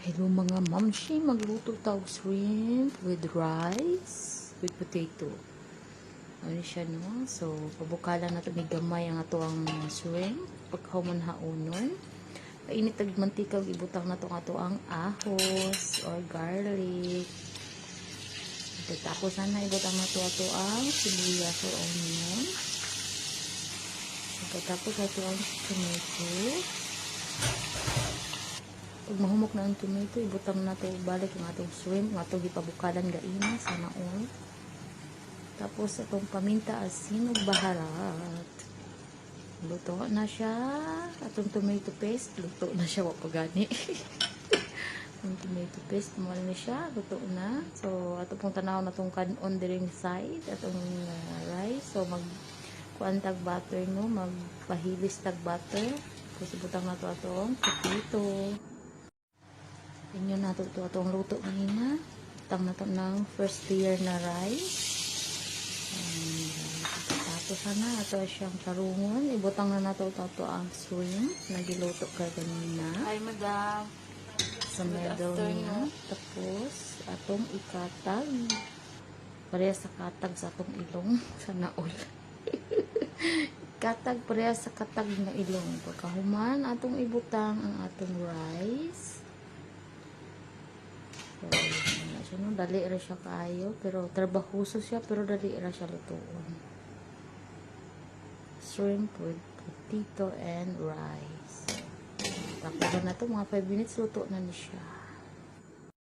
Hello mga mamshi, magluto tao shrimp with rice, with potato. Ano siya no? So, pabukalan na ito may gamay ang ato ang shrimp. Pagkahuman haunon. Painit ag mantika, ibutang na ito ato ang ahos or garlic. Tapos sana ibutang na ito ato ang sibuyas or onion. Tapos ato ang tomato. Pag mahumok na ang tomato, ibutang na ito balik yung atong shrimp, yung atong ipabukalan gaina, sana all. Tapos itong paminta, asin, ug baharat. Luto na siya. Atong tomato paste, luto na siya, wapagani. Yung tomato paste, mahal na siya, luto na. So, ato pong tanaw na itong kanon diring side, atong rice. So, kuan tag butter no, magpahilis tag butter. Tapos ibutang na ito atong potato. Inyo na ito itong luto ngayon. Tang na ito ng first layer na rice. Tapos na ito siyang karungon. Ibutang na nato ito ang shrimp na giluto ka kanina. Hi, madam. Sa middle niya. Tapos, atong ikatag. Pareha sa katag sa atong ilong. Sana all. Katag pareha sa katag na ilong. Pagkahuman, atong ibutang ang atong rice. So, dali ra siya kaayo, pero trabahoso siya, pero dali ra siya lutuon. Shrimp with potato and rice. Tapos na to, mga 5 minutes luto na ni siya.